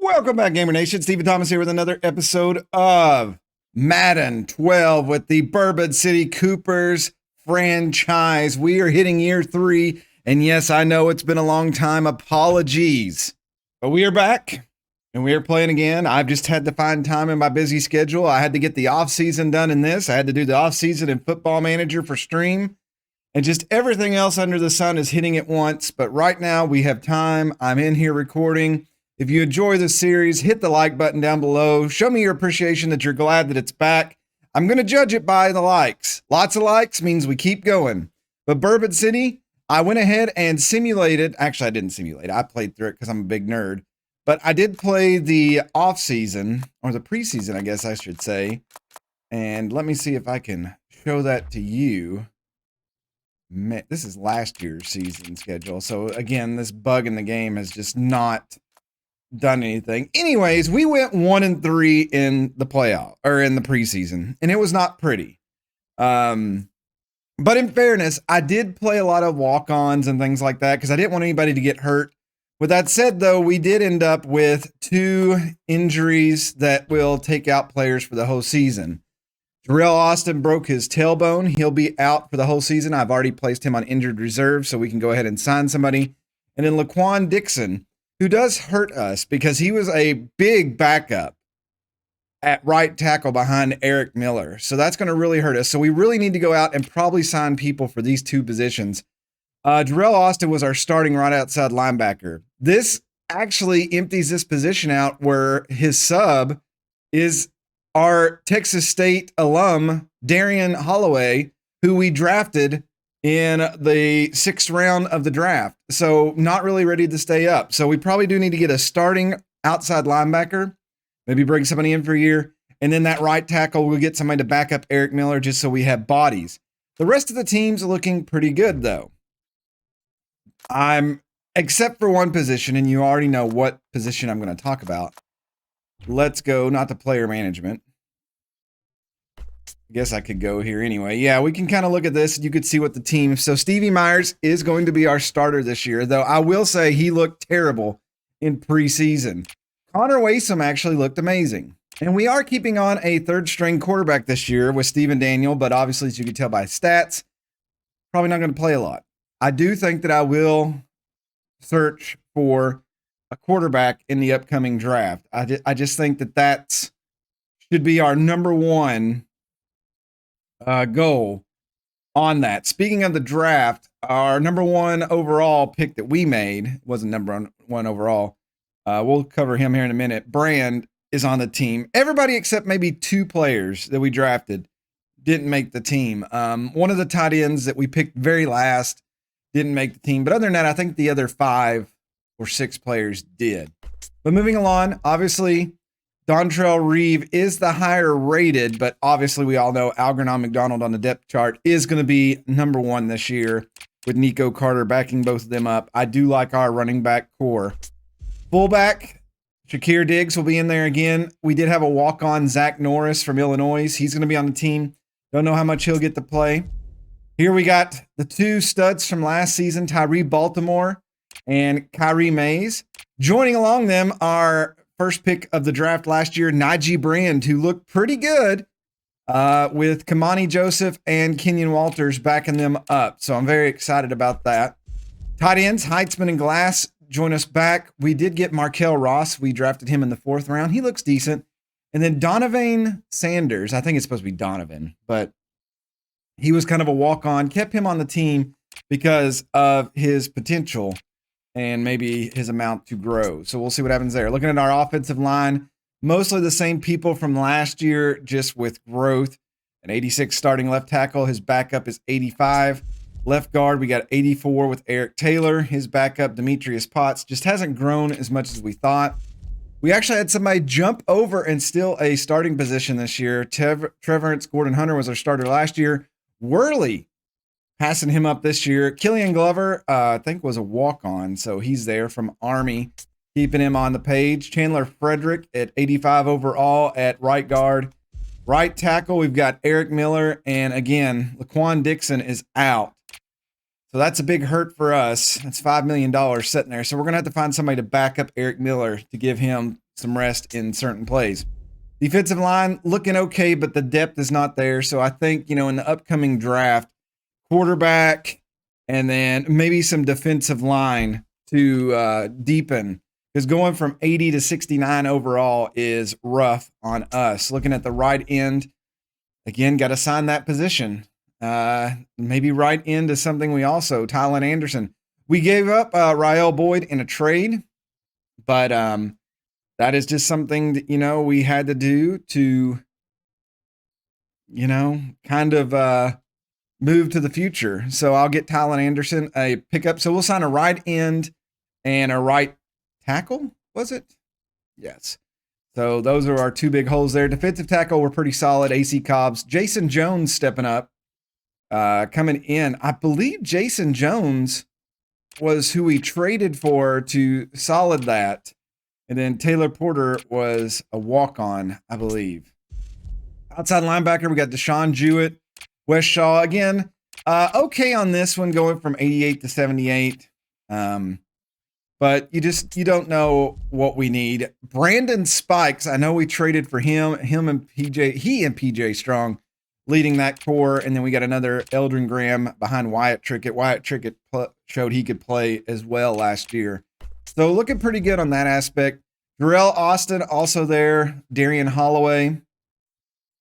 Welcome back, Gamer Nation. Stephen Thomas here with another episode of Madden 12 with the Bourbon City Coopers Franchise. We are hitting year 3, and yes, I know it's been a long time. Apologies. But we are back, and we are playing again. I've just had to find time in my busy schedule. I had to get the off-season done in this. I had to do the off-season in Football Manager for stream. And just everything else under the sun is hitting at once. But right now, we have time. I'm in here recording. If you enjoy this series, hit the like button down below. Show me your appreciation that you're glad that it's back. I'm going to judge it by the likes. Lots of likes means we keep going. But Bourbon City, I went ahead and simulated. Actually, I didn't simulate. I played through it because I'm a big nerd. But I did play the off-season, or the preseason, I guess I should say. And let me see if I can show that to you. This is last year's season schedule. So again, this bug in the game has just not done anything. Anyways, we went 1-3 in the playoff or in the preseason, and it was not pretty. But in fairness, I did play a lot of walk-ons and things like that because I didn't want anybody to get hurt. With that said, though, we did end up with 2 injuries that will take out players for the whole season. Terrell Austin broke his tailbone. He'll be out for the whole season. I've already placed him on injured reserve, so we can go ahead and sign somebody. And then Laquan Dixon, who does hurt us because he was a big backup at right tackle behind Eric Miller. So that's going to really hurt us. So we really need to go out and probably sign people for these 2 positions. Terrell Austin was our starting right outside linebacker. This actually empties this position out where his sub is our Texas State alum, Darian Holloway, who we drafted in the 6th round of the draft. So not really ready to stay up. So we probably do need to get a starting outside linebacker, maybe bring somebody in for a year. And then that right tackle, we'll get somebody to back up Eric Miller just so we have bodies. The rest of the team's looking pretty good though. Except for one position, and you already know what position I'm going to talk about. Let's go, not the player management. I guess I could go here anyway. Yeah, we can kind of look at this. You could see what the team. So Stevie Myers is going to be our starter this year, though I will say he looked terrible in preseason. Connor Wasom actually looked amazing. And we are keeping on a 3rd-string quarterback this year with Steven Daniel, but obviously, as you can tell by stats, probably not going to play a lot. I do think that I will search for a quarterback in the upcoming draft. I just think that should be our number 1 goal on that. Speaking of the draft, our number 1 overall pick that we made wasn't number 1 overall. We'll cover him here in a minute. Brand is on the team. Everybody except maybe 2 players that we drafted didn't make the team. One of the tight ends that we picked very last didn't make the team. But other than that, I think the other 5 or 6 players did. But moving along, obviously, Dontrell Reeve is the higher rated, but obviously we all know Algernon McDonald on the depth chart is going to be number 1 this year with Nico Carter backing both of them up. I do like our running back core. Fullback, Shakir Diggs will be in there again. We did have a walk-on, Zach Norris from Illinois. He's going to be on the team. Don't know how much he'll get to play. Here we got the 2 studs from last season, Tyree Baltimore and Kyrie Mays. Joining along them are first pick of the draft last year, Najee Brand, who looked pretty good with Kamani Joseph and Kenyon Walters backing them up. So I'm very excited about that. Tight ends, Heitzman and Glass join us back. We did get Markel Ross. We drafted him in the 4th round. He looks decent. And then Donovan Sanders, I think it's supposed to be Donovan, but he was kind of a walk-on, kept him on the team because of his potential and maybe his amount to grow. So we'll see what happens there. Looking at our offensive line, mostly the same people from last year, just with growth. An 86 starting left tackle. His backup is 85. Left guard, we got 84 with Eric Taylor. His backup, Demetrius Potts, just hasn't grown as much as we thought. We actually had somebody jump over and steal a starting position this year. Trevorance Gordon-Hunter was our starter last year. Worley passing him up this year. Killian Glover, I think, was a walk-on, so he's there from Army, keeping him on the page. Chandler Frederick at 85 overall at right guard. Right tackle, we've got Eric Miller, and again, Laquan Dixon is out. So that's a big hurt for us. That's $5 million sitting there. So we're going to have to find somebody to back up Eric Miller to give him some rest in certain plays. Defensive line looking okay, but the depth is not there. So I think, in the upcoming draft, quarterback and then maybe some defensive line to deepen. Because going from 80 to 69 overall is rough on us. Looking at the right end, again, got to sign that position. Maybe right into something we also, Tylen Anderson. We gave up Rael Boyd in a trade, but that is just something that, we had to do to, kind of move to the future. So I'll get Tylen Anderson a pickup. So we'll sign a right end and a right tackle, was it? Yes. So those are our two big holes there. Defensive tackle, we're pretty solid. AC Cobbs. Jason Jones stepping up, coming in. I believe Jason Jones was who we traded for to solid that. And then Taylor Porter was a walk-on, I believe. Outside linebacker, we got Deshaun Jewett, Wes Shaw. Again, okay on this one, going from 88 to 78. But you don't know what we need. Brandon Spikes, I know we traded for him and PJ, he and PJ Strong leading that core. And then we got another Eldrin Graham behind Wyatt Trickett. Wyatt Trickett showed he could play as well last year. So looking pretty good on that aspect. Jarrell Austin also there. Darian Holloway,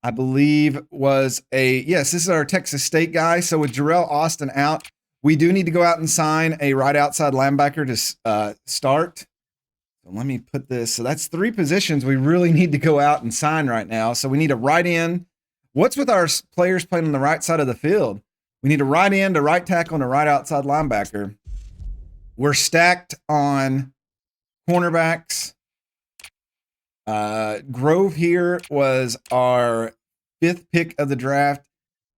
I believe, yes, this is our Texas State guy. So with Jarrell Austin out, we do need to go out and sign a right outside linebacker to start. So let me put this. So that's 3 positions we really need to go out and sign right now. So we need a right end. What's with our players playing on the right side of the field? We need a right end, a right tackle, and a right outside linebacker. We're stacked on cornerbacks. Grove here was our 5th pick of the draft.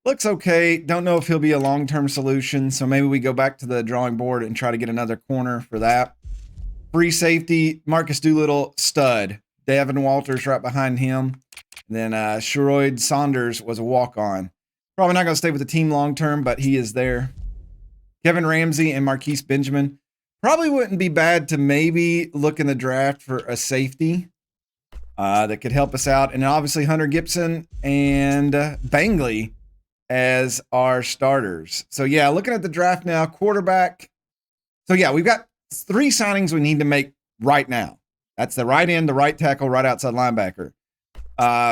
Looks okay. Don't know if he'll be a long-term solution, so maybe we go back to the drawing board and try to get another corner for that. Free safety, Marcus Doolittle, stud. Davin Walters right behind him. And then Sherroyd Saunders was a walk-on. Probably not going to stay with the team long-term, but he is there. Kevin Ramsey and Marquise Benjamin. Probably wouldn't be bad to maybe look in the draft for a safety that could help us out. And obviously Hunter Gibson and Bangley as our starters. So yeah, looking at the draft now, quarterback. So yeah, we've got 3 signings we need to make right now. That's the right end, the right tackle, right outside linebacker.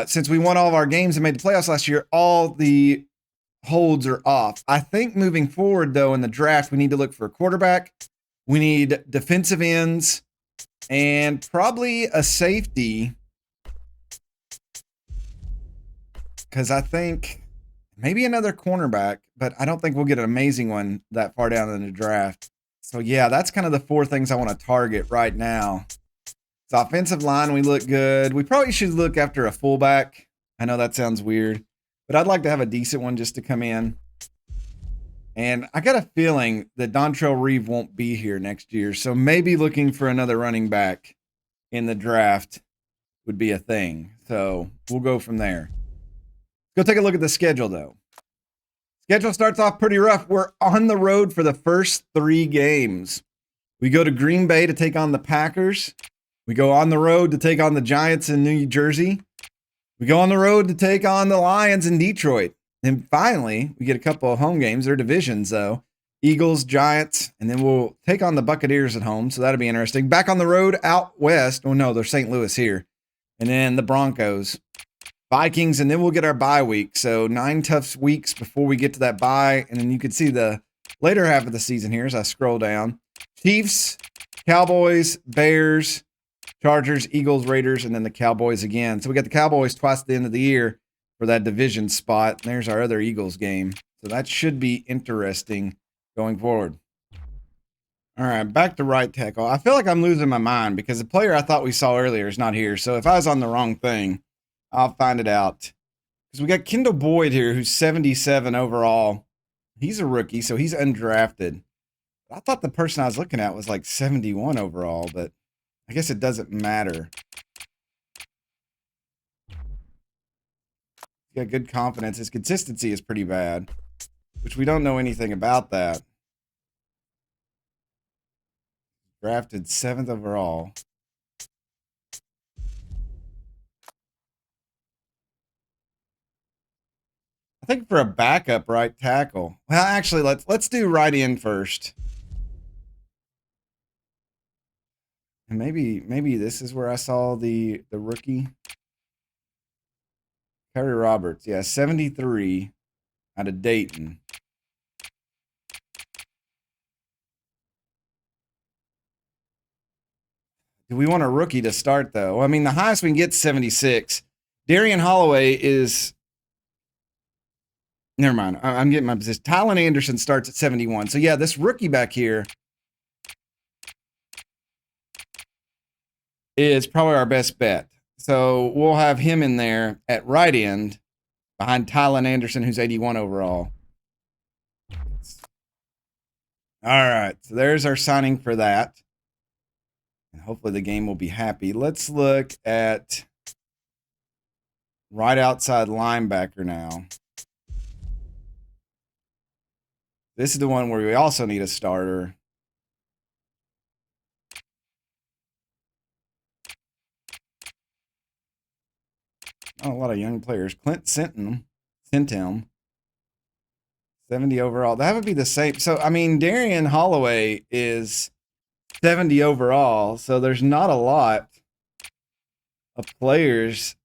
Since we won all of our games and made the playoffs last year, all the holds are off. I think moving forward though, in the draft, we need to look for a quarterback. We need defensive ends and probably a safety. Because I think maybe another cornerback, but I don't think we'll get an amazing one that far down in the draft. So yeah, that's kind of the 4 things I want to target right now. So offensive line, we look good. We probably should look after a fullback. I know that sounds weird, but I'd like to have a decent one just to come in. And I got a feeling that Dontrell Reeve won't be here next year. So maybe looking for another running back in the draft would be a thing. So we'll go from there. Go take a look at the schedule, though. Schedule starts off pretty rough. We're on the road for the first 3 games. We go to Green Bay to take on the Packers. We go on the road to take on the Giants in New Jersey. We go on the road to take on the Lions in Detroit. And finally, we get a couple of home games. They're divisions, though. Eagles, Giants, and then we'll take on the Buccaneers at home. So that'll be interesting. Back on the road out west. Oh, no, they're St. Louis here. And then the Broncos. Vikings, and then we'll get our bye week. So 9 tough weeks before we get to that bye. And then you can see the later half of the season here as I scroll down. Chiefs, Cowboys, Bears, Chargers, Eagles, Raiders, and then the Cowboys again. So we got the Cowboys twice at the end of the year for that division spot. And there's our other Eagles game. So that should be interesting going forward. All right, back to right tackle. I feel like I'm losing my mind because the player I thought we saw earlier is not here. So if I was on the wrong thing, I'll find it out. Because we got Kendall Boyd here, who's 77 overall. He's a rookie, so he's undrafted. I thought the person I was looking at was like 71 overall, but I guess it doesn't matter. He's got good confidence. His consistency is pretty bad, which we don't know anything about that. Drafted 7th overall. I think for a backup right tackle. Well, actually, let's do right end first. And maybe this is where I saw the rookie. Kerry Roberts, yeah, 73 out of Dayton. Do we want a rookie to start, though? I mean, the highest we can get 76. Darian Holloway is... Never mind. I'm getting my position. Tylen Anderson starts at 71. So, yeah, this rookie back here is probably our best bet. So, we'll have him in there at right end behind Tylen Anderson, who's 81 overall. All right. So, there's our signing for that. And hopefully the game will be happy. Let's look at right outside linebacker now. This is the one where we also need a starter. Oh, a lot of young players. Clint Sinton, 70 overall. That would be the same. So, I mean, Darian Holloway is 70 overall. So there's not a lot of players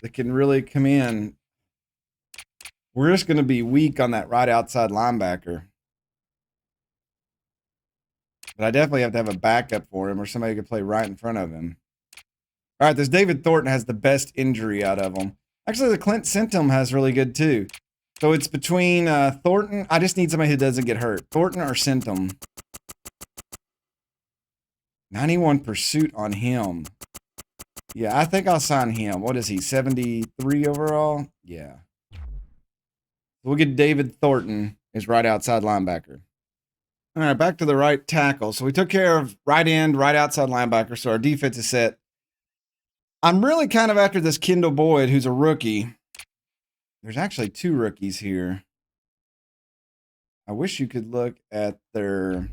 that can really come in. We're just going to be weak on that right outside linebacker. But I definitely have to have a backup for him or somebody who can play right in front of him. All right, this David Thornton has the best injury out of them. Actually, the Clint Sintum has really good too. So it's between Thornton. I just need somebody who doesn't get hurt. Thornton or Sintum. 91 pursuit on him. Yeah, I think I'll sign him. What is he, 73 overall? Yeah. We'll get David Thornton as right outside linebacker. All right, back to the right tackle. So we took care of right end, right outside linebacker. So our defense is set. I'm really kind of after this Kendall Boyd, who's a rookie. There's actually two rookies here. I wish you could look at their...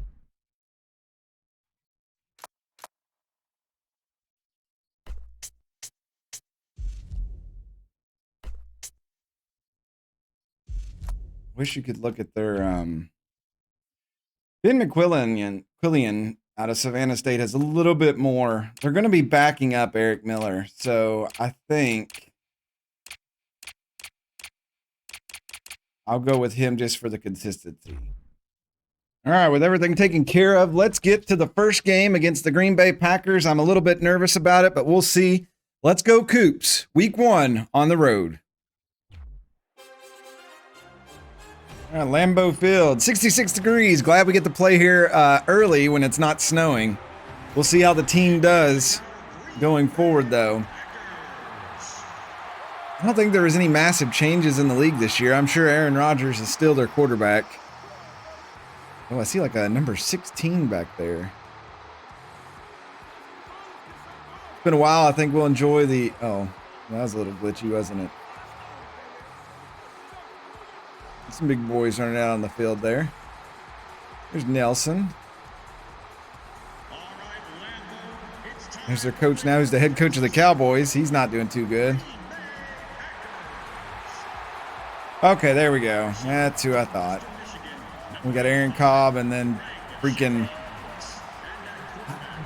Wish you could look at their... Ben McQuillian out of Savannah State has a little bit more. They're going to be backing up Eric Miller. So I think I'll go with him just for the consistency. All right, with everything taken care of, let's get to the first game against the Green Bay Packers. I'm a little bit nervous about it, but we'll see. Let's go Coops. Week 1 on the road. All right, Lambeau Field, 66 degrees. Glad we get to play here early when it's not snowing. We'll see how the team does going forward, though. I don't think there was any massive changes in the league this year. I'm sure Aaron Rodgers is still their quarterback. Oh, I see like a number 16 back there. It's been a while. I think we'll enjoy the... Oh, that was a little glitchy, wasn't it? Some big boys running out on the field there. There's Nelson. There's their coach now, who's the head coach of the Cowboys. He's not doing too good. Okay, there we go. That's who I thought. We got Aaron Cobb and then freaking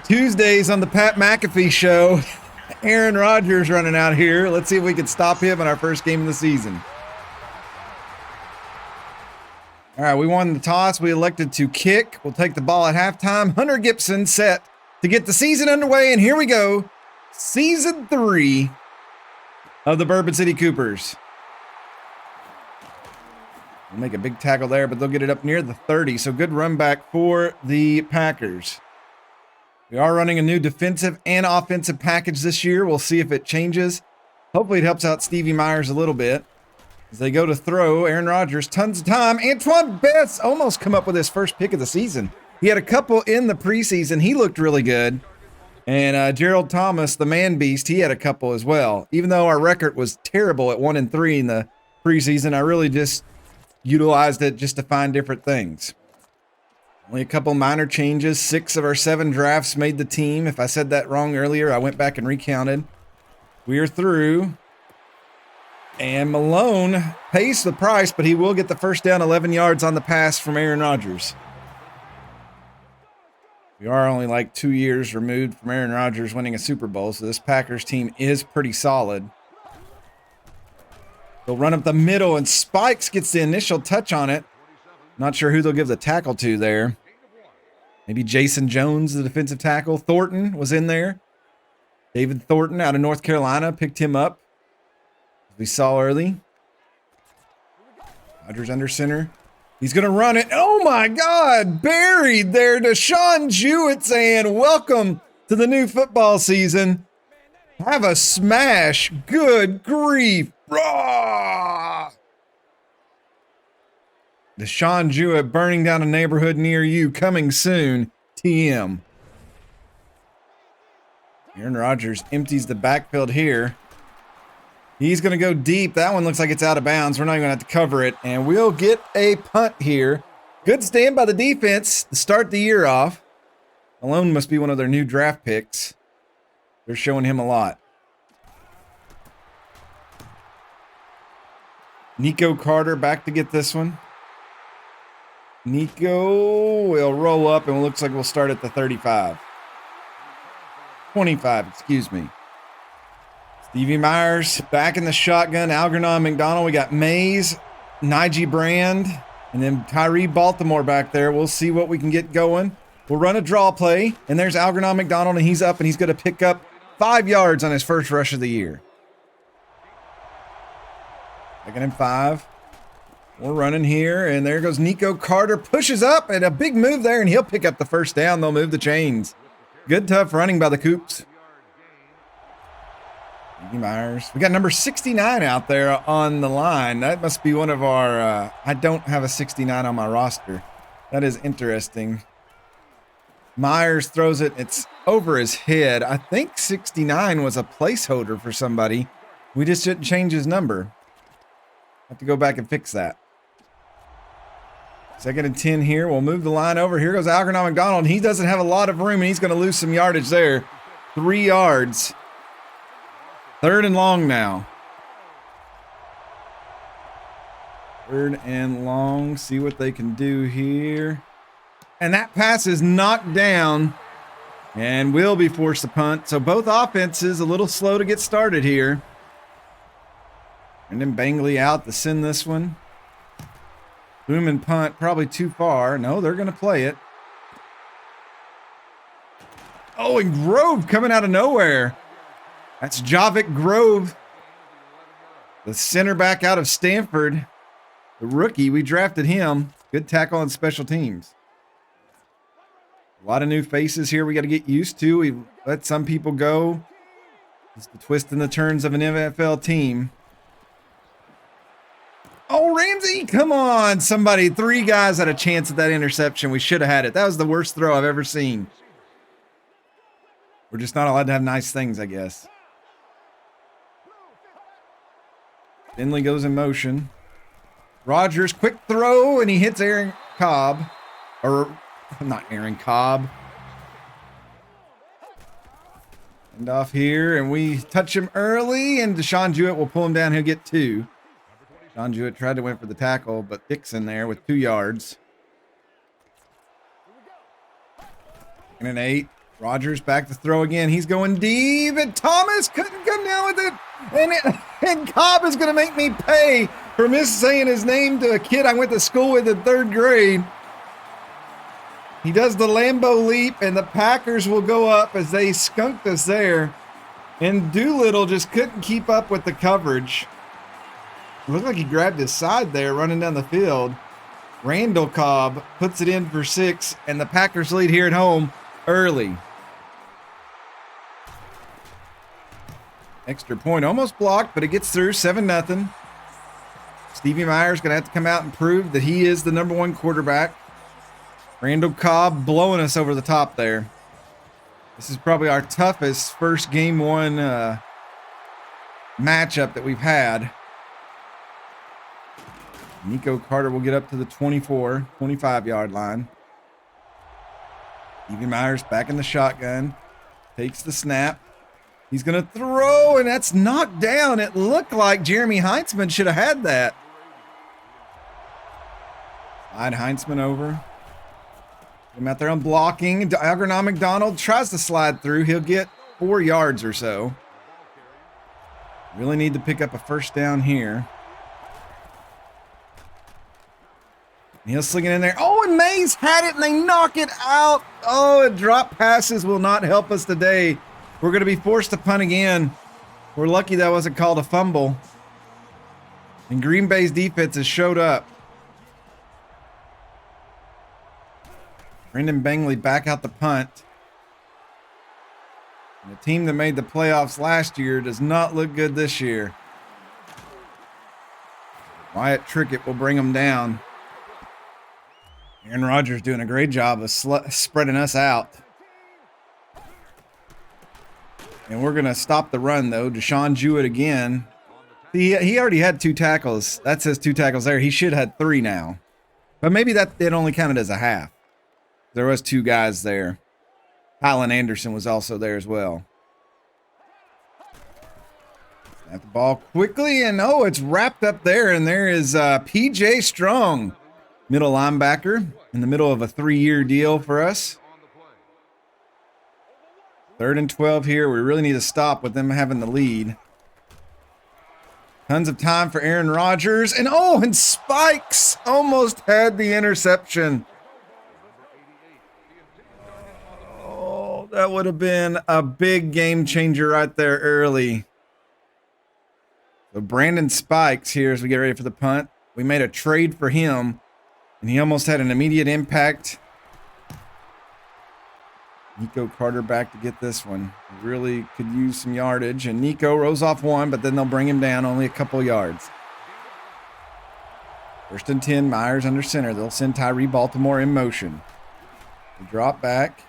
Tuesdays on the Pat McAfee show. Aaron Rodgers running out here. Let's see if we can stop him in our first game of the season. All right, we won the toss. We elected to kick. We'll take the ball at halftime. Hunter Gibson set to get the season underway, and here we go. Season 3 of the Bourbon City Coopers. We'll make a big tackle there, but they'll get it up near the 30, so good run back for the Packers. We are running a new defensive and offensive package this year. We'll see if it changes. Hopefully it helps out Stevie Myers a little bit. As they go to throw, Aaron Rodgers, tons of time. Antoine Best almost come up with his first pick of the season. He had a couple in the preseason. He looked really good. And Gerald Thomas, the man beast, he had a couple as well. Even though our record was terrible at 1-3 in the preseason, I really just utilized it just to find different things. Only a couple minor changes. 6 of our 7 drafts made the team. If I said that wrong earlier, I went back and recounted. We are through And Malone pays the price, but he will get the first down, 11 yards on the pass from Aaron Rodgers. We are only like 2 years removed from Aaron Rodgers winning a Super Bowl, so this Packers team is pretty solid. They'll run up the middle, and Spikes gets the initial touch on it. Not sure who they'll give the tackle to there. Maybe Jason Jones, the defensive tackle. Thornton was in there. David Thornton out of North Carolina picked him up. We saw early. Rodgers under center. He's going to run it. Oh, my God. Buried there. Deshaun Jewett saying, welcome to the new football season. Have a smash. Good grief. Raw. Deshaun Jewett burning down a neighborhood near you. Coming soon. TM. Aaron Rodgers empties the backfield here. He's going to go deep. That one looks like it's out of bounds. We're not even going to have to cover it. And we'll get a punt here. Good stand by the defense to start the year off. Malone must be one of their new draft picks. They're showing him a lot. Nico Carter back to get this one. Nico will roll up, and it looks like we'll start at the 35. 25, excuse me. Stevie Myers back in the shotgun. Algernon McDonald. We got Mays, Najee Brand, and then Tyree Baltimore back there. We'll see what we can get going. We'll run a draw play, and there's Algernon McDonald, and he's up, and he's going to pick up 5 yards on his first rush of the year. Second and 5. We're running here, and there goes Nico Carter. Pushes up, and a big move there, and he'll pick up the first down. They'll move the chains. Good, tough running by the Coops. Myers. We got number 69 out there on the line. That must be one of our, I don't have a 69 on my roster. That is interesting. Myers throws it. It's over his head. I think 69 was a placeholder for somebody. We just didn't change his number. Have to go back and fix that. Second and 10 here. We'll move the line over. Here goes Algernon McDonald. He doesn't have a lot of room, and he's going to lose some yardage there. 3 yards. Third and long now. Third and long. See what they can do here. And that pass is knocked down and will be forced to punt. So both offenses a little slow to get started here. And then Bangley out to send this one. Boom and punt, probably too far. No, they're going to play it. Oh, and Grove coming out of nowhere. That's Javik Grove, the center back out of Stanford, the rookie. We drafted him. Good tackle on special teams. A lot of new faces here we got to get used to. We let some people go. It's the twist and the turns of an NFL team. Oh, Ramsey, come on, somebody. 3 guys had a chance at that interception. We should have had it. That was the worst throw I've ever seen. We're just not allowed to have nice things, I guess. Finley goes in motion. Rodgers, quick throw, and he hits Aaron Cobb. Or, not Aaron Cobb. And off here, and we touch him early, and Deshaun Jewett will pull him down. He'll get 2. Deshaun Jewett tried to win for the tackle, but Dixon there with 2 yards. And an 8. Rodgers back to throw again. He's going deep, and Thomas couldn't come down with it. And Cobb is going to make me pay for saying his name to a kid I went to school with in 3rd grade. He does the Lambeau leap, and the Packers will go up as they skunked us there. And Doolittle just couldn't keep up with the coverage. It looked like he grabbed his side there running down the field. Randall Cobb puts it in for 6, and the Packers lead here at home early. Extra point almost blocked, but it gets through. 7-0. Stevie Myers going to have to come out and prove that he is the number 1 quarterback. Randall Cobb blowing us over the top there. This is probably our toughest first game 1 matchup that we've had. Nico Carter will get up to the 25-yard line. Stevie Myers back in the shotgun. Takes the snap. He's going to throw, and that's knocked down. It looked like Jeremy Heintzman should have had that. Slide Heintzman over. Get him out there on blocking. Algernon McDonald tries to slide through. He'll get 4 yards or so. Really need to pick up a first down here. And he'll sling it in there. Oh, and Mays had it, and they knock it out. Oh, and drop passes will not help us today. We're going to be forced to punt again. We're lucky that wasn't called a fumble. And Green Bay's defense has showed up. Brendan Bangley back out the punt. And the team that made the playoffs last year does not look good this year. Wyatt Trickett will bring them down. Aaron Rodgers doing a great job of spreading us out. And we're going to stop the run, though. Deshaun Jewett again. He already had 2 tackles. That says 2 tackles there. He should have had 3 now. But maybe that it only counted as a half. There was 2 guys there. Kylan Anderson was also there as well. Snap the ball quickly, and oh, it's wrapped up there. And there is P.J. Strong, middle linebacker, in the middle of a 3-year deal for us. 3rd and 12 here. We really need to stop with them having the lead. Tons of time for Aaron Rodgers. And oh, and Spikes almost had the interception. Oh, that would have been a big game changer right there early. So Brandon Spikes here as we get ready for the punt. We made a trade for him, and he almost had an immediate impact. Nico Carter back to get this one. Really could use some yardage. And Nico rolls off 1, but then they'll bring him down only a couple yards. 1st and 10, Myers under center. They'll send Tyree Baltimore in motion. They drop back.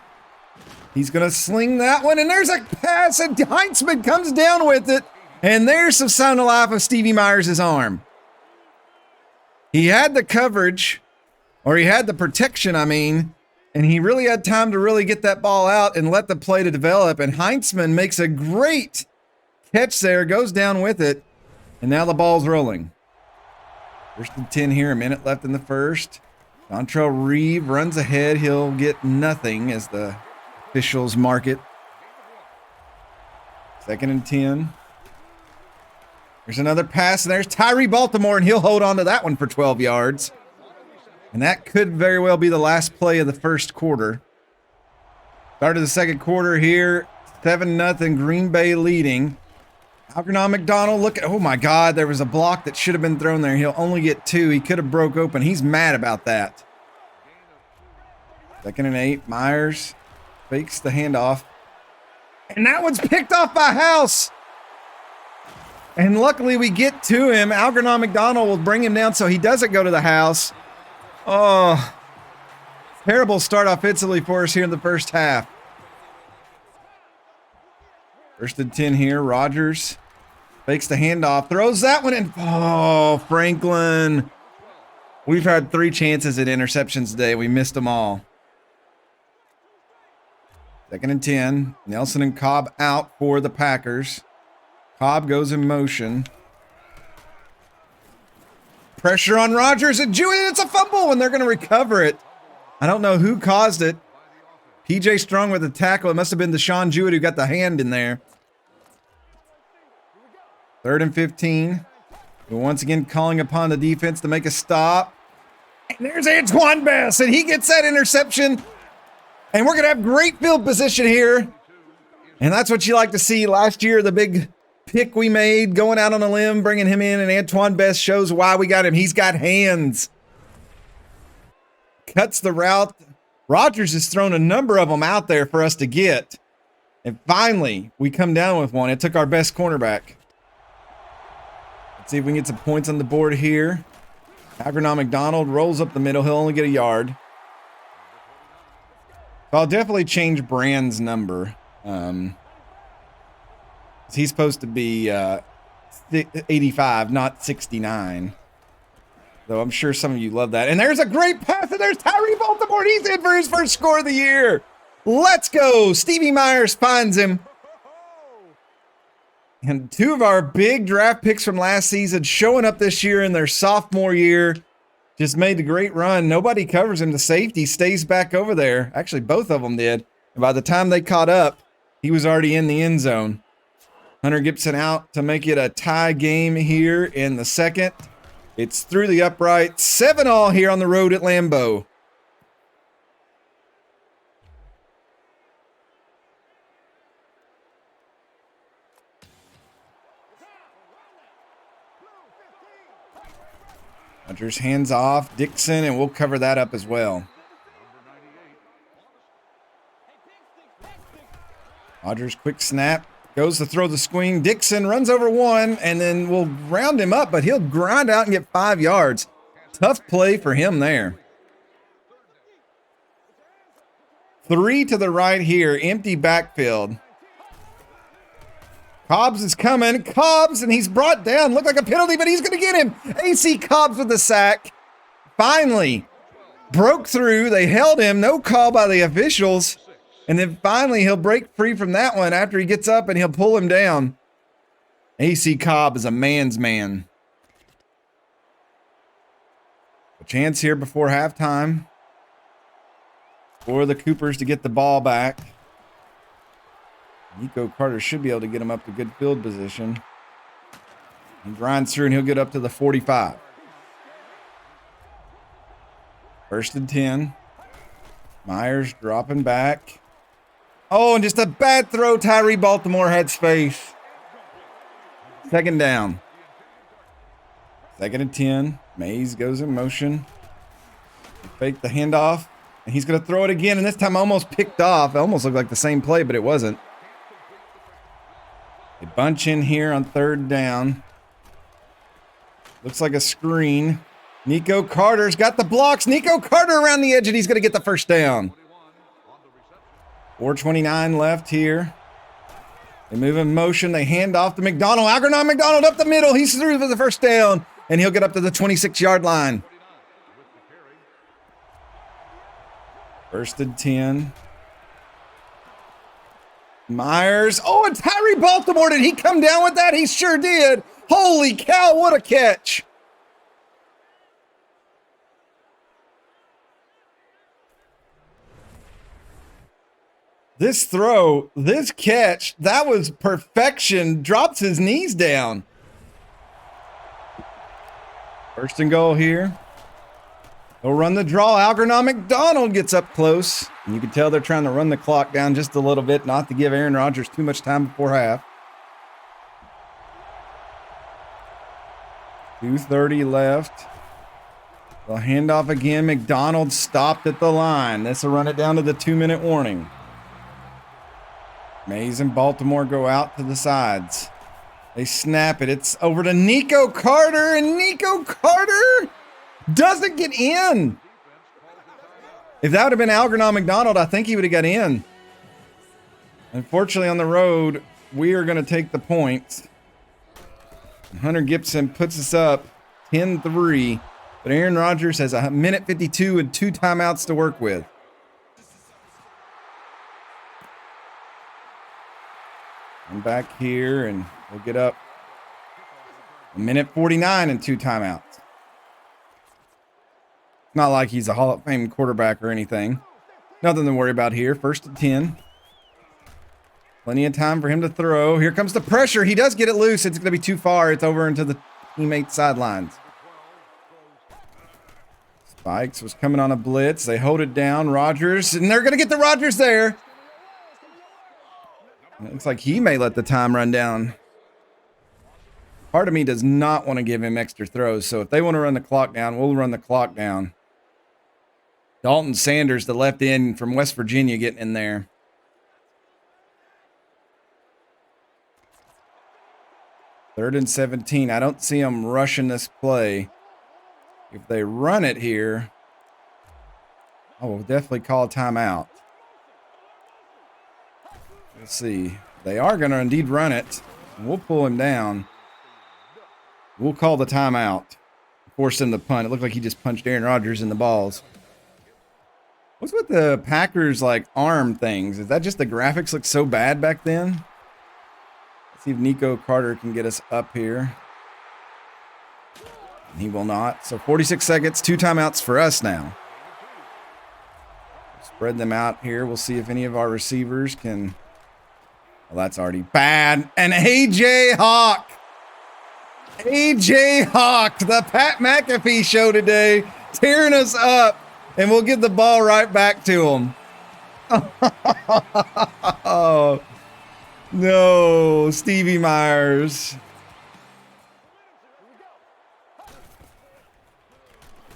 He's going to sling that one, and there's a pass, and Heintzman comes down with it. And there's some sign of life of Stevie Myers' arm. He had the coverage, or he had the protection, and he really had time to really get that ball out and let the play to develop. And Heintzman makes a great catch there, goes down with it, and now the ball's rolling. 1st and 10 here, a minute left in the first. Dontrell Reeve runs ahead. He'll get nothing as the officials mark it. 2nd and 10. There's another pass, and there's Tyree Baltimore, and he'll hold on to that one for 12 yards. And that could very well be the last play of the first quarter. Start of the second quarter here. 7-0, Green Bay leading. Algernon McDonald, look at, oh my God, there was a block that should have been thrown there. He'll only get 2. He could have broke open. He's mad about that. 2nd and 8, Myers fakes the handoff. And that one's picked off by House. And luckily we get to him. Algernon McDonald will bring him down so he doesn't go to the house. Oh, terrible start offensively for us here in the first half. 1st and 10 here. Rodgers fakes the handoff, throws that one in. Oh, Franklin. We've had 3 chances at interceptions today. We missed them all. 2nd and 10. Nelson and Cobb out for the Packers. Cobb goes in motion. Pressure on Rodgers and Jewett. It's a fumble, and they're going to recover it. I don't know who caused it. P.J. Strong with the tackle. It must have been Deshaun Jewett who got the hand in there. 3rd and 15. We're once again calling upon the defense to make a stop. And there's Antoine Bess, and he gets that interception. And we're going to have great field position here. And that's what you like to see. Last year, the big pick we made, going out on a limb, bringing him in, and Antoine Best shows why we got him. He's got hands. Cuts the route. Rodgers has thrown a number of them out there for us to get. And finally, we come down with one. It took our best cornerback. Let's see if we can get some points on the board here. Algernon McDonald rolls up the middle. He'll only get a yard. I'll definitely change Brand's number. He's supposed to be 85, not 69. Though I'm sure some of you love that. And there's a great pass, and there's Tyree Baltimore. He's in for his first score of the year. Let's go. Stevie Myers finds him. And two of our big draft picks from last season showing up this year in their sophomore year. Just made the great run. Nobody covers him. The safety stays back over there. Actually, both of them did. And by the time they caught up, he was already in the end zone. Hunter Gibson out to make it a tie game here in the second. It's through the upright. 7-all here on the road at Lambeau. Rodgers hands off Dixon, and we'll cover that up as well. Rodgers quick snap, goes to throw the swing. Dixon runs over one, and then we'll round him up, but he'll grind out and get 5 yards. Tough play for him there. 3 to the right here, empty backfield. Cobbs is coming. Cobbs, and he's brought down. Looked like a penalty, but he's going to get him. AC Cobbs with the sack. Finally broke through. They held him. No call by the officials. And then finally he'll break free from that one after he gets up and he'll pull him down. AC Cobb is a man's man. A chance here before halftime for the Coopers to get the ball back. Nico Carter should be able to get him up to good field position. He grinds through and he'll get up to the 45. 1st and 10. Myers dropping back. Oh, and just a bad throw. Tyree Baltimore had space. 2nd down. 2nd and 10. Mays goes in motion. Fake the handoff. And he's going to throw it again. And this time almost picked off. It almost looked like the same play, but it wasn't. They bunch in here on 3rd down. Looks like a screen. Nico Carter's got the blocks. Nico Carter around the edge, and he's going to get the 1st down. 4:29 left here. They move in motion. They hand off to McDonald. Algernon McDonald up the middle. He's through for the 1st down, and he'll get up to the 26-yard line. 1st and 10. Myers. Oh, and Tyree Baltimore, did he come down with that? He sure did. Holy cow, what a catch. This throw, this catch, that was perfection. Drops his knees down. 1st and goal here. They'll run the draw. Algernon McDonald gets up close. And you can tell they're trying to run the clock down just a little bit, not to give Aaron Rodgers too much time before half. 2:30 left. They'll hand off again. McDonald stopped at the line. This will run it down to the 2-minute warning. Mays and Baltimore go out to the sides. They snap it. It's over to Nico Carter, and Nico Carter doesn't get in. If that would have been Algernon McDonald, I think he would have got in. Unfortunately, on the road, we are going to take the points. Hunter Gibson puts us up 10-3, but Aaron Rodgers has 1:52 and 2 timeouts to work with. I'm back here, and we'll get up 1:49 and 2 timeouts. Not like he's a Hall of Fame quarterback or anything. Nothing to worry about here. 1st and 10. Plenty of time for him to throw. Here comes the pressure. He does get it loose. It's going to be too far. It's over into the teammate sidelines. Spikes was coming on a blitz. They hold it down. Rodgers, and they're going to get the Rodgers there. It looks like he may let the time run down. Part of me does not want to give him extra throws, so if they want to run the clock down, we'll run the clock down. Dalton Sanders, the left end from West Virginia, getting in there. Third and 17. I don't see them rushing this play. If they run it here, I will definitely call a timeout. Let's see. They are going to indeed run it. We'll pull him down. We'll call the timeout. Force him to punt. It looked like he just punched Aaron Rodgers in the balls. What's with the Packers, like, arm things? Is that just the graphics look so bad back then? See if Nico Carter can get us up here. And he will not. So 46 seconds, 2 timeouts for us now. Spread them out here. We'll see if any of our receivers can. Well, that's already bad. And AJ Hawk. AJ Hawk, the Pat McAfee show today, tearing us up. And we'll give the ball right back to him. Oh, no, Stevie Myers.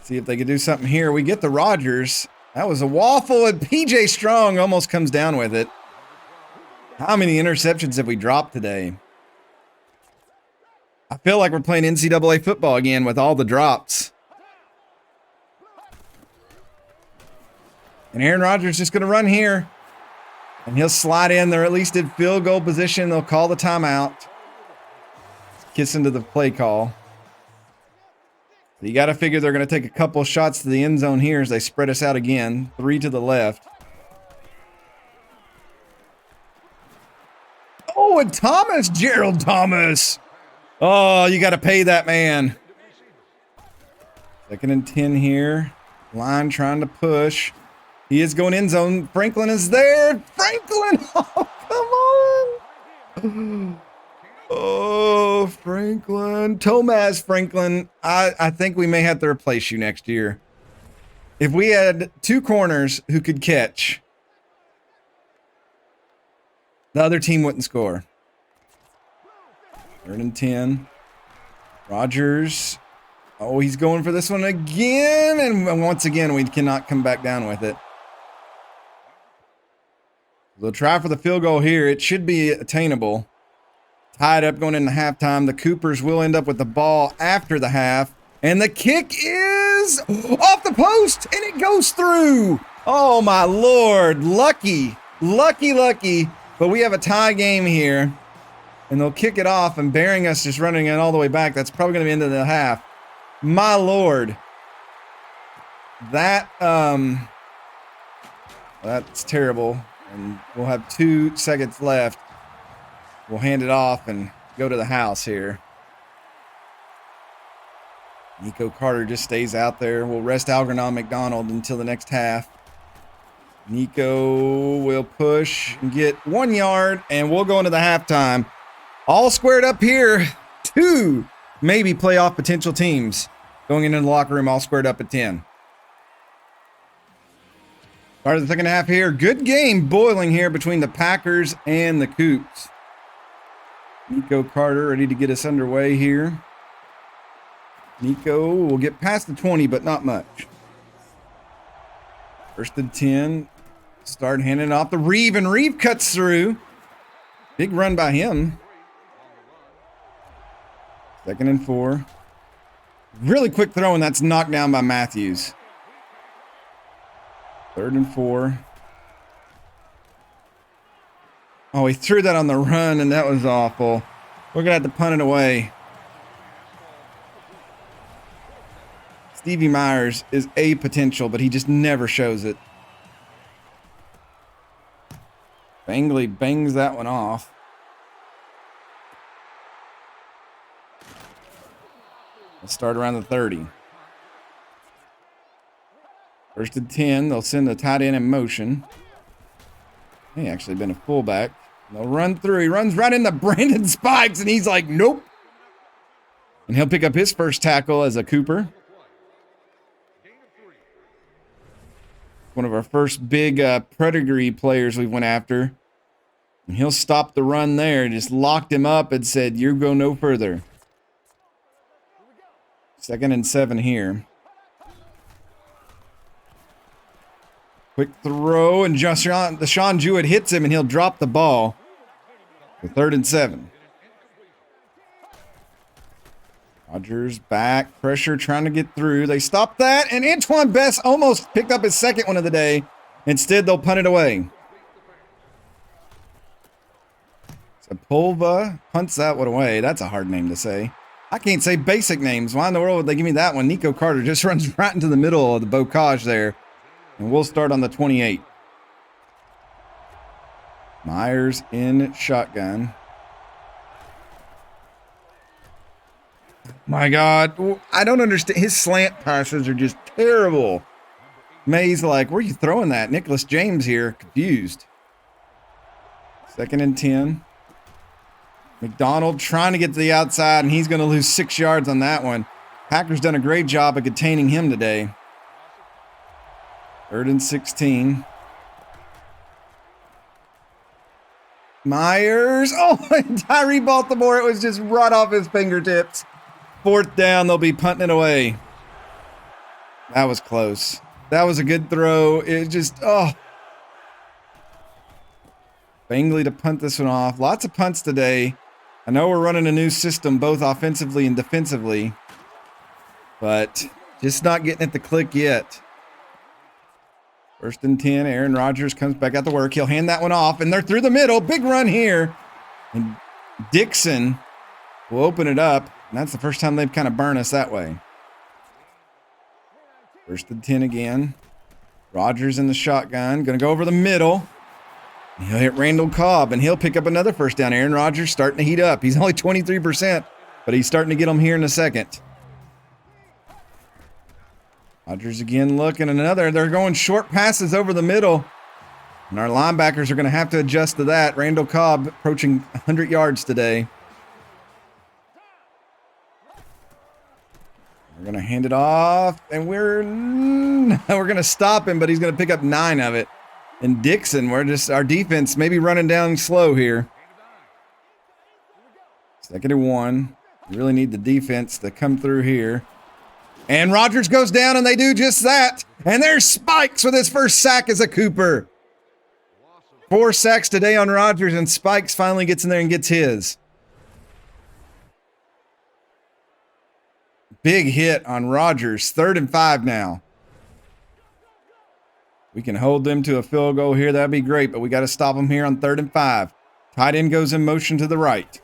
See if they can do something here. We get the Rodgers. That was a waffle, and PJ Strong almost comes down with it. How many interceptions have we dropped today? I feel like we're playing NCAA football again with all the drops. And Aaron Rodgers just going to run here. And he'll slide in. They're at least in field goal position. They'll call the timeout. Kiss into the play call. So you got to figure they're going to take a couple shots to the end zone here as they spread us out again. 3 to the left. Oh, and Thomas, Gerald Thomas. Oh, you got to pay that man. 2nd and 10 here. Line trying to push. He is going end zone. Franklin is there. Franklin! Oh, come on! Oh, Franklin. Tomas Franklin. I think we may have to replace you next year. If we had 2 corners who could catch, the other team wouldn't score. 3rd and 10. Rodgers. Oh, he's going for this one again. And once again, we cannot come back down with it. They'll try for the field goal here. It should be attainable. Tied up going into halftime. The Coopers will end up with the ball after the half. And the kick is off the post. And it goes through. Oh, my Lord. Lucky. Lucky. But we have a tie game here. And they'll kick it off. And bearing us just running it all the way back. That's probably going to be into the half. My Lord. That's terrible. And we'll have 2 seconds left. We'll hand it off and go to the house here. Nico Carter just stays out there. We'll rest Algernon McDonald until the next half. Nico will push and get 1 yard, and we'll go into the halftime. All squared up here. 2 maybe playoff potential teams going into the locker room all squared up at 10. Start of the 2nd half here. Good game boiling here between the Packers and the Coups. Nico Carter ready to get us underway here. Nico will get past the 20, but not much. 1st and 10. Start handing off to Reeve, and Reeve cuts through. Big run by him. 2nd and 4. Really quick throw, and that's knocked down by Matthews. 3rd and 4. Oh, he threw that on the run, and that was awful. We're going to have to punt it away. Stevie Myers is a potential, but he just never shows it. Bangley bangs that one off. Let's start around the 30. 1st and 10. They'll send the tight end in motion. He actually been a fullback. They'll run through. He runs right into Brandon Spikes, and he's like, nope. And he'll pick up his first tackle as a Cooper. One of our first big pedigree players we went after. And he'll stop the run there. Just locked him up and said, you go no further. 2nd and 7 here. Quick throw, and Deshaun Jewett hits him, and he'll drop the ball. For 3rd and 7. Rodgers back, pressure trying to get through. They stop that, and Antoine Best almost picked up his 2nd one of the day. Instead, they'll punt it away. Sepulveda punts that one away. That's a hard name to say. I can't say basic names. Why in the world would they give me that one? Nico Carter just runs right into the middle of the bocage there. And we'll start on the 28. Myers in shotgun. My God. I don't understand. His slant passes are just terrible. May's like, where are you throwing that? Nicholas James here, confused. 2nd and 10. McDonald trying to get to the outside, and he's going to lose 6 yards on that one. Packers done a great job of containing him today. 3rd and 16. Myers. Oh, and Tyree Baltimore. It was just right off his fingertips. 4th down. They'll be punting it away. That was close. That was a good throw. It just, Bingley to punt this one off. Lots of punts today. I know we're running a new system, both offensively and defensively, but just not getting it to click yet. 1st and 10. Aaron Rodgers comes back out to work. He'll hand that one off, and they're through the middle. Big run here. And Dixon will open it up, and that's the first time they've kind of burned us that way. 1st and 10 again. Rodgers in the shotgun. Going to go over the middle. He'll hit Randall Cobb, and he'll pick up another 1st down. Aaron Rodgers starting to heat up. He's only 23%, but he's starting to get them here in a second. Rodgers again looking, another. They're going short passes over the middle, and our linebackers are going to have to adjust to that. Randall Cobb approaching 100 yards today. We're going to hand it off, and we're going to stop him, but he's going to pick up 9 of it. And Dixon, our defense maybe running down slow here. 2nd and 1. You really need the defense to come through here. And Rodgers goes down, and they do just that. And there's Spikes with his first sack as a Cooper. 4 sacks today on Rodgers, and Spikes finally gets in there and gets his. Big hit on Rodgers. 3rd and 5 now. We can hold them to a field goal here. That'd be great, but we got to stop them here on 3rd and 5. Tight end goes in motion to the right.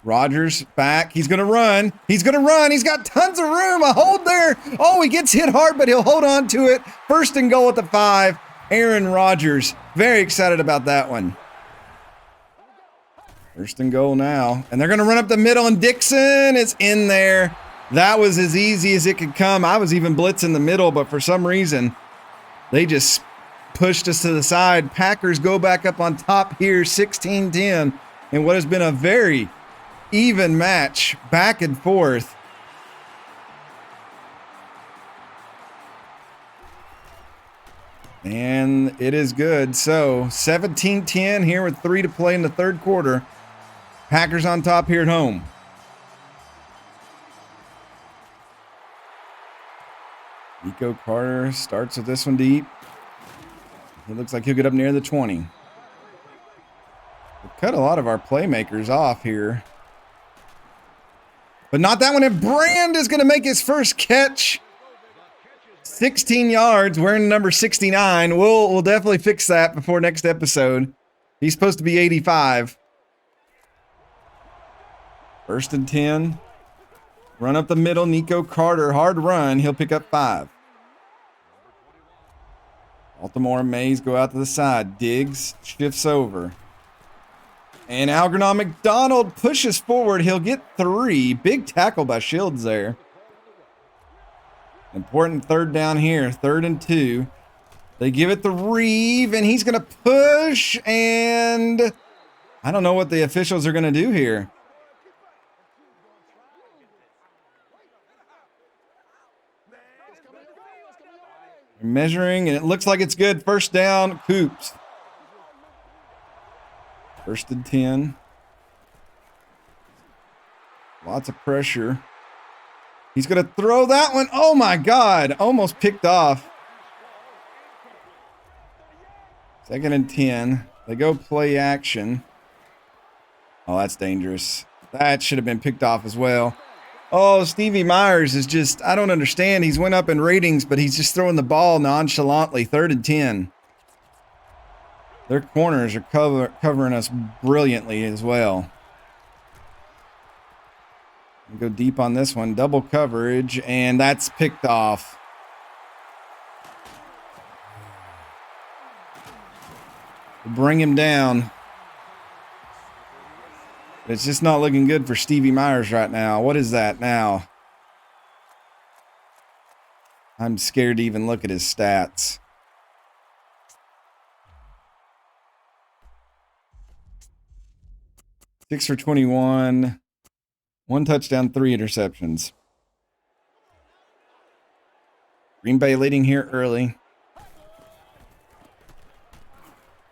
Rodgers back. He's going to run. He's going to run. He's got tons of room. A hold there. Oh, he gets hit hard, but he'll hold on to it. 1st and goal at the 5. Aaron Rodgers. Very excited about that one. 1st and goal now. And they're going to run up the middle, and Dixon is in there. That was as easy as it could come. I was even blitzing the middle, but for some reason, they just pushed us to the side. Packers go back up on top here, 16-10, in what has been a very even match, back and forth. And it is good. So 17-10 here with 3 to play in the 3rd quarter. Packers on top here at home. Nico Carter starts with this one deep. It looks like he'll get up near the 20. We'll cut a lot of our playmakers off here. But not that one. And Brand is going to make his first catch. 16 yards, wearing number 69. We'll definitely fix that before next episode. He's supposed to be 85. 1st and 10. Run up the middle, Nico Carter. Hard run. He'll pick up 5. Baltimore and Mays go out to the side. Diggs shifts over. And Algernon McDonald pushes forward. He'll get 3. Big tackle by Shields there. Important 3rd down here. 3rd and 2. They give it to Reeve, and he's going to push. And I don't know what the officials are going to do here. Measuring, and it looks like it's good. 1st down, Coops. 1st and 10. Lots of pressure. He's going to throw that one. Oh, my God. Almost picked off. 2nd and 10. They go play action. Oh, that's dangerous. That should have been picked off as well. Oh, Stevie Myers is just, I don't understand. He's went up in ratings, but he's just throwing the ball nonchalantly. 3rd and 10. Their corners are covering us brilliantly as well. We go deep on this one. Double coverage, and that's picked off. Bring him down. It's just not looking good for Stevie Myers right now. What is that now? I'm scared to even look at his stats. Six for 21, 1 touchdown, 3 interceptions. Green Bay leading here early.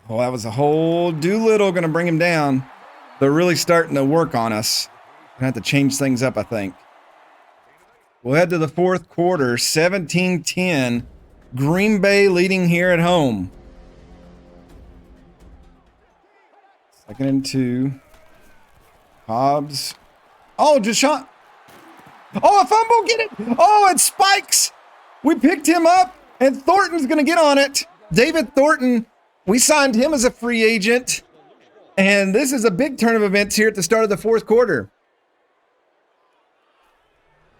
Oh, that was a hole. Doolittle going to bring him down. They're really starting to work on us. Gonna have to change things up, I think. We'll head to the fourth quarter, 17-10. Green Bay leading here at home. 2nd and 2. Hobbs. Oh, Deshaun. Oh, a fumble. Get it. Oh, it spikes. We picked him up, and Thornton's going to get on it. David Thornton, we signed him as a free agent. And this is a big turn of events here at the start of the fourth quarter.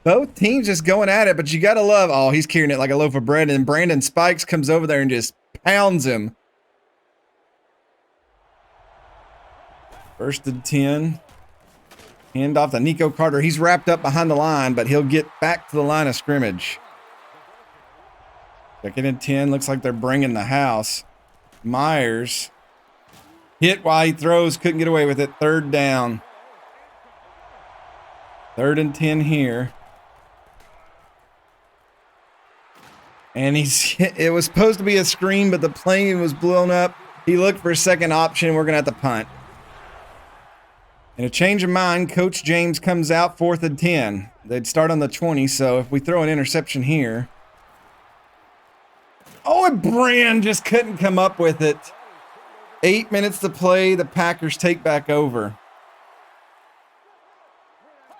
Both teams just going at it, but you got to love, oh, he's carrying it like a loaf of bread, and Brandon Spikes comes over there and just pounds him. 1st and 10. Hand off to Nico Carter. He's wrapped up behind the line, but he'll get back to the line of scrimmage. 2nd and 10. Looks like they're bringing the house. Myers hit while he throws. Couldn't get away with it. 3rd down. 3rd and 10 here. And it was supposed to be a screen, but the plane was blown up. He looked for a second option. We're going to have to punt. And a change of mind, Coach James comes out 4th and 10. They'd start on the 20, so if we throw an interception here. Oh, and Brand just couldn't come up with it. 8 minutes to play. The Packers take back over.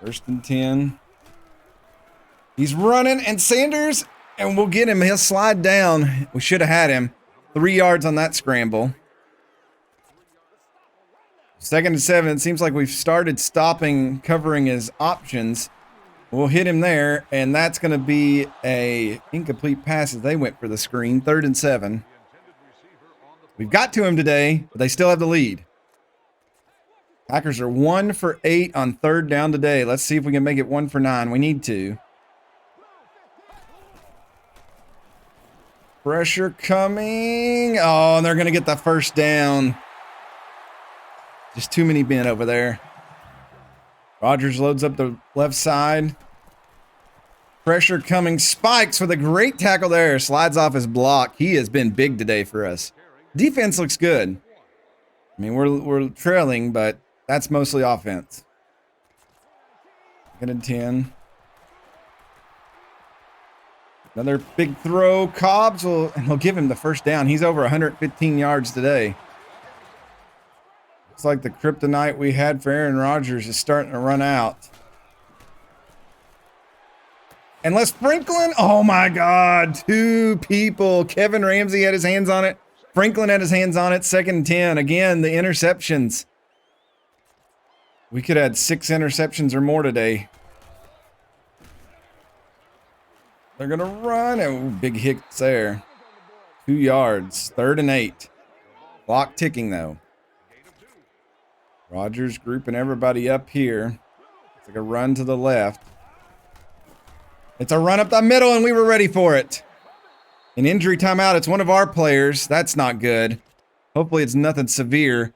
1st and 10. He's running, and Sanders, and we'll get him. He'll slide down. We should have had him. 3 yards on that scramble. 2nd and 7. It seems like we've started covering his options. We'll hit him there, and that's going to be a incomplete pass as they went for the screen. 3rd and 7. We've got to him today, but they still have the lead. Packers are 1 for 8 on 3rd down today. Let's see if we can make it 1 for 9. We need to. Pressure coming. Oh, and they're going to get the 1st down. Just too many men over there. Rodgers loads up the left side. Pressure coming. Spikes with a great tackle there. Slides off his block. He has been big today for us. Defense looks good. I mean, we're trailing, but that's mostly offense. 2nd and 10. Another big throw. Cobbs he'll give him the 1st down. He's over 115 yards today. Looks like the kryptonite we had for Aaron Rodgers is starting to run out. Unless Franklin, oh my God, 2 people. Kevin Ramsey had his hands on it. Franklin had his hands on it. 2nd and 10. Again, the interceptions. We could have had 6 interceptions or more today. They're going to run. Oh, big hits there. 2 yards. 3rd and 8. Clock ticking, though. Rodgers grouping everybody up here. It's like a run to the left. It's a run up the middle, and we were ready for it. An injury timeout. It's one of our players. That's not good. Hopefully it's nothing severe.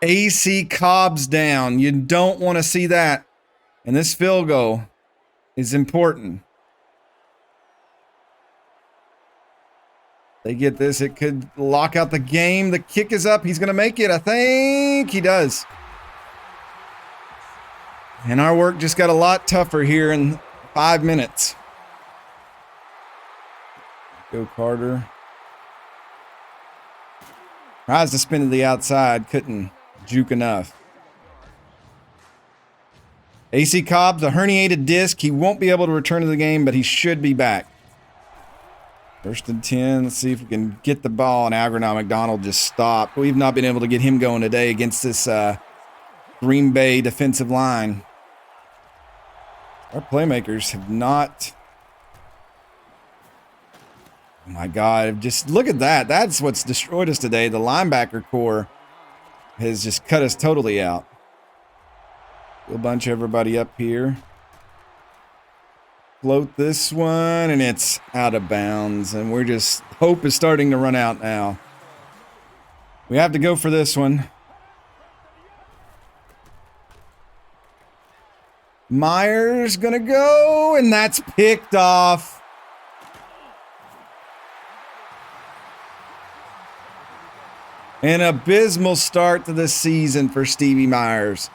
AC Cobb's down. You don't want to see that. And this field goal is important. They get this, it could lock out the game. The kick is up. He's going to make it. I think he does. And our work just got a lot tougher here in 5 minutes. Go Carter. Tries to spin to the outside. Couldn't juke enough. AC Cobb's a herniated disc. He won't be able to return to the game, but he should be back. 1st and 10. Let's see if we can get the ball. And Agronom McDonald just stopped. We've not been able to get him going today against this Green Bay defensive line. Our playmakers have not. Oh my God. Just look at that. That's what's destroyed us today. The linebacker core has just cut us totally out. We'll bunch everybody up here. Float this one, and it's out of bounds. And we're just, hope is starting to run out now. We have to go for this one. Myers gonna go, and that's picked off. An abysmal start to the season for Stevie Myers.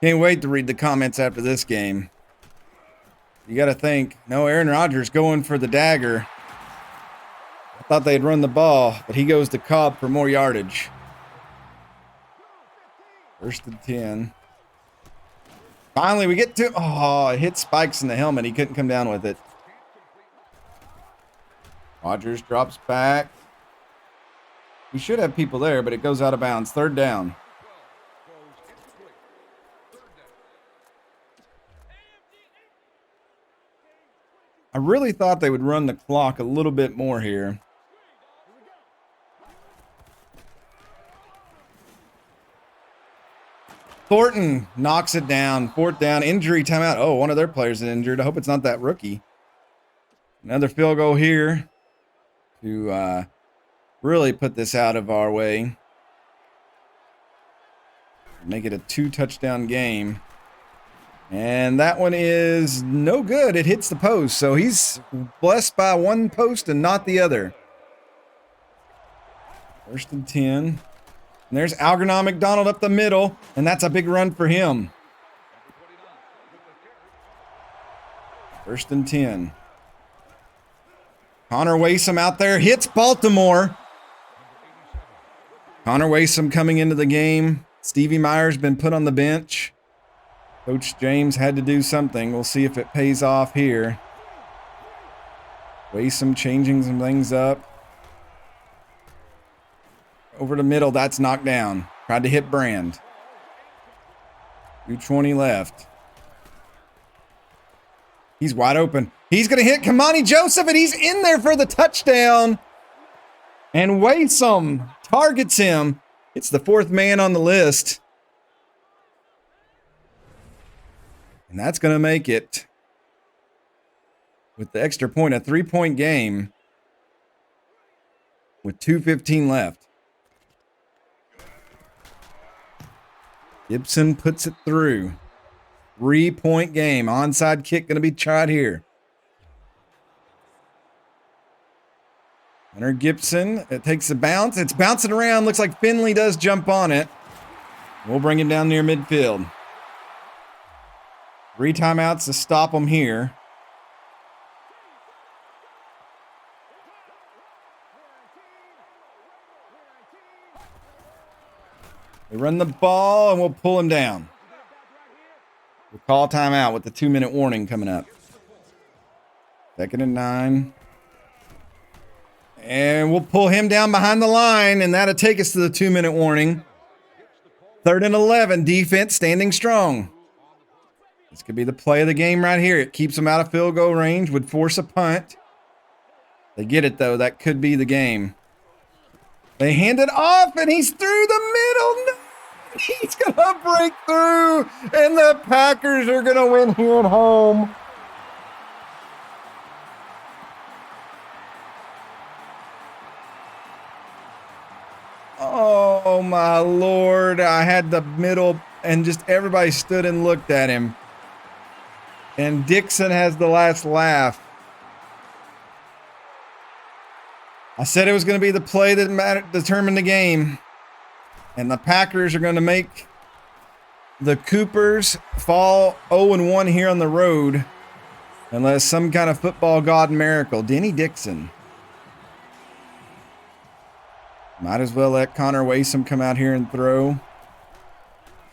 Can't wait to read the comments after this game. You got to think, no, Aaron Rodgers going for the dagger. I thought they'd run the ball, but he goes to Cobb for more yardage. 1st and 10. Finally, we get to... Oh, it hit Spikes in the helmet. He couldn't come down with it. Rodgers drops back. We should have people there, but it goes out of bounds. 3rd down. I really thought they would run the clock a little bit more here. Thornton knocks it down. 4th down. Injury timeout. Oh, one of their players is injured. I hope it's not that rookie. Another field goal here to really put this out of our way. Make it a 2-touchdown game. And that one is no good. It hits the post. So he's blessed by one post and not the other. 1st and 10. And there's Algernon McDonald up the middle. And that's a big run for him. 1st and 10. Connor Waysome out there. Hits Baltimore. Connor Waysome coming into the game. Stevie Myers been put on the bench. Coach James had to do something. We'll see if it pays off here. Waysome changing some things up. Over the middle, that's knocked down. Tried to hit Brand. 2:20 left. He's wide open. He's going to hit Kamani Joseph, and he's in there for the touchdown. And Waysome targets him. It's the 4th man on the list. And that's going to make it, with the extra point, a 3-point game with 2:15 left. Gibson puts it through. 3-point game. Onside kick going to be tried here. Hunter Gibson, it takes a bounce. It's bouncing around. Looks like Finley does jump on it. We'll bring him down near midfield. 3 timeouts to stop them here. We run the ball and we'll pull him down. We'll call timeout with the 2-minute warning coming up. 2nd and 9. And we'll pull him down behind the line, and that'll take us to the 2-minute warning. 3rd and 11. Defense standing strong. This could be the play of the game right here. It keeps them out of field goal range, would force a punt. They get it, though. That could be the game. They hand it off, and he's through the middle. No! He's going to break through, and the Packers are going to win here at home. Oh, my Lord. I had the middle, and just everybody stood and looked at him. And Dixon has the last laugh. I said it was going to be the play that determined the game. And the Packers are going to make the Coopers fall 0-1 here on the road. Unless some kind of football god miracle. Denny Dixon. Might as well let Connor Waysome come out here and throw.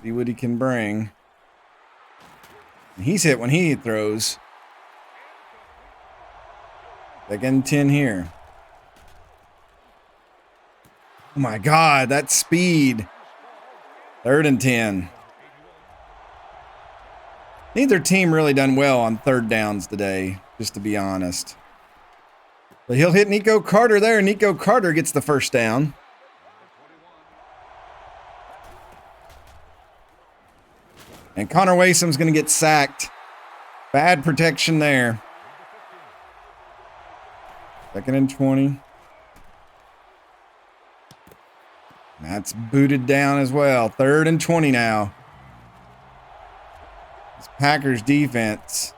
See what he can bring. He's hit when he throws. 2nd and 10 here. Oh my God, that speed. 3rd and 10. Neither team really done well on 3rd downs today, just to be honest. But he'll hit Nico Carter there. Nico Carter gets the 1st down. And Connor Wasom's going to get sacked. Bad protection there. 2nd and 20. That's booted down as well. 3rd and 20 now. This Packers defense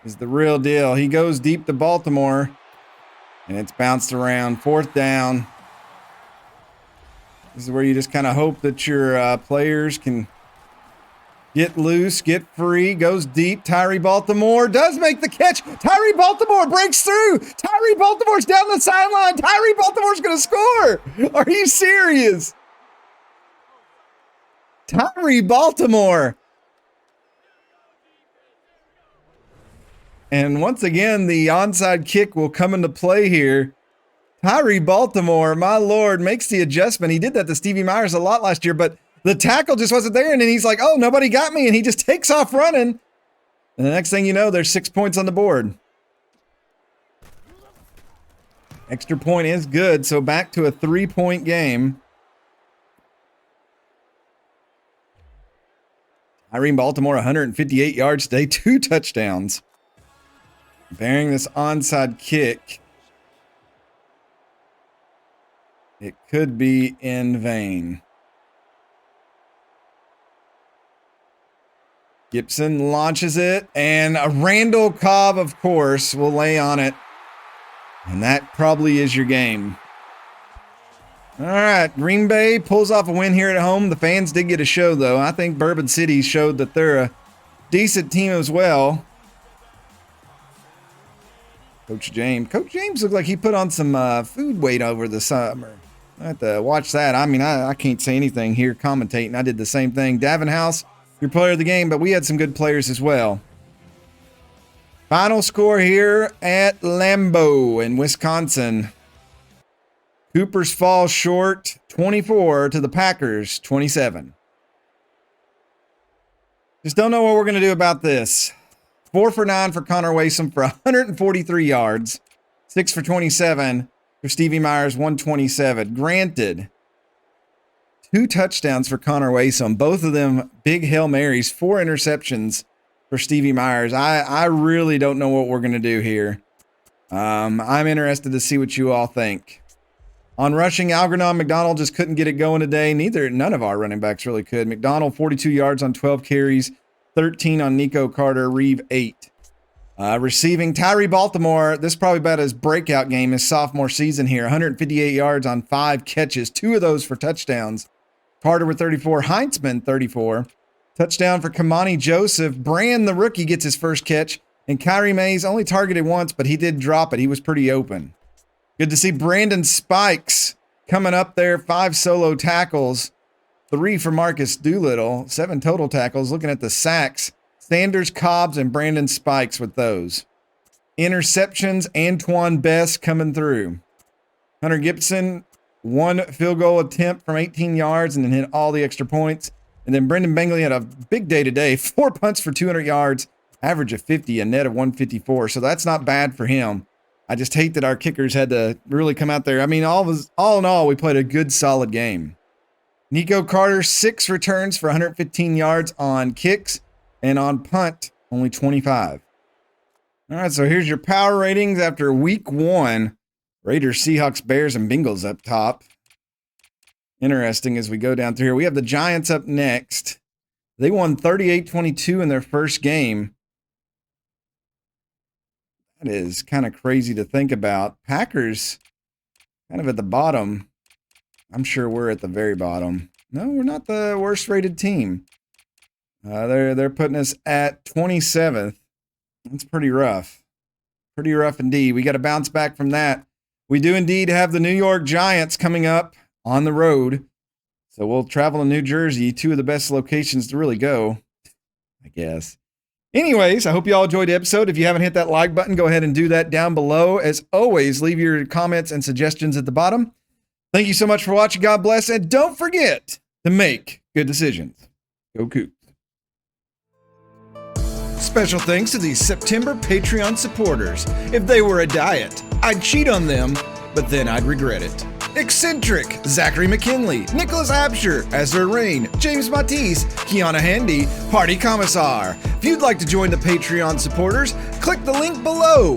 is the real deal. He goes deep to Baltimore, and it's bounced around. 4th down. This is where you just kind of hope that your players can get loose, get free, goes deep. Tyree Baltimore does make the catch. Tyree Baltimore breaks through. Tyree Baltimore's down the sideline. Tyree Baltimore's going to score. Are you serious? Tyree Baltimore. And once again, the onside kick will come into play here. Tyree Baltimore, my Lord, makes the adjustment. He did that to Stevie Myers a lot last year, but the tackle just wasn't there, and then he's like, oh, nobody got me, and he just takes off running. And the next thing you know, there's 6 points on the board. Extra point is good, so back to a 3-point game. Irene Baltimore, 158 yards today, 2 touchdowns. Bearing this onside kick. It could be in vain. Gibson launches it, and a Randall Cobb, of course, will lay on it. And that probably is your game. All right, Green Bay pulls off a win here at home. The fans did get a show, though. I think Bourbon City showed that they're a decent team as well. Coach James looked like he put on some food weight over the summer. I have to watch that. I mean, I can't say anything here commentating. I did the same thing. Davin House, your player of the game, but we had some good players as well. Final score here at Lambeau in Wisconsin. Coopers fall short, 24 to the Packers, 27. Just don't know what we're going to do about this. 4 for 9 for Connor Wasom for 143 yards. 6 for 27 for Stevie Myers, 127. Granted, 2 touchdowns for Connor Wasom. Both of them big Hail Marys, 4 interceptions for Stevie Myers. I really don't know what we're going to do here. I'm interested to see what you all think. On rushing, Algernon McDonald just couldn't get it going today. None of our running backs really could. McDonald, 42 yards on 12 carries, 13 on Nico Carter, Reeve 8. Receiving, Tyree Baltimore, this is probably about his breakout game, his sophomore season here. 158 yards on 5 catches, 2 of those for touchdowns. Carter with 34, Heintzman 34. Touchdown for Kamani Joseph. Brand, the rookie, gets his first catch. And Kyrie Mays only targeted once, but he did drop it. He was pretty open. Good to see Brandon Spikes coming up there. 5 solo tackles. 3 for Marcus Doolittle. 7 total tackles. Looking at the sacks. Sanders, Cobbs, and Brandon Spikes with those. Interceptions, Antoine Best coming through. Hunter Gibson, 1 field goal attempt from 18 yards and then hit all the extra points. And then Brendan Bingley had a big day today. 4 punts for 200 yards. Average of 50, a net of 154. So that's not bad for him. I just hate that our kickers had to really come out there. I mean, all in all, we played a good, solid game. Nico Carter, 6 returns for 115 yards on kicks, and on punt, only 25. All right, so here's your power ratings after week 1. Raiders, Seahawks, Bears, and Bengals up top. Interesting as we go down through here. We have the Giants up next. They won 38-22 in their first game. That is kind of crazy to think about. Packers kind of at the bottom. I'm sure we're at the very bottom. No, we're not the worst rated team. They're putting us at 27th. That's pretty rough. Pretty rough indeed. We got to bounce back from that. We do indeed have the New York Giants coming up on the road. So we'll travel to New Jersey, 2 of the best locations to really go, I guess. Anyways, I hope you all enjoyed the episode. If you haven't hit that like button, go ahead and do that down below. As always, leave your comments and suggestions at the bottom. Thank you so much for watching. God bless. And don't forget to make good decisions. Go Cougs. Special thanks to these September Patreon supporters. If they were a diet, I'd cheat on them, but then I'd regret it. Eccentric, Zachary McKinley, Nicholas Absher, Ezra Rain, James Matisse, Kiana Handy, Party Commissar. If you'd like to join the Patreon supporters, click the link below.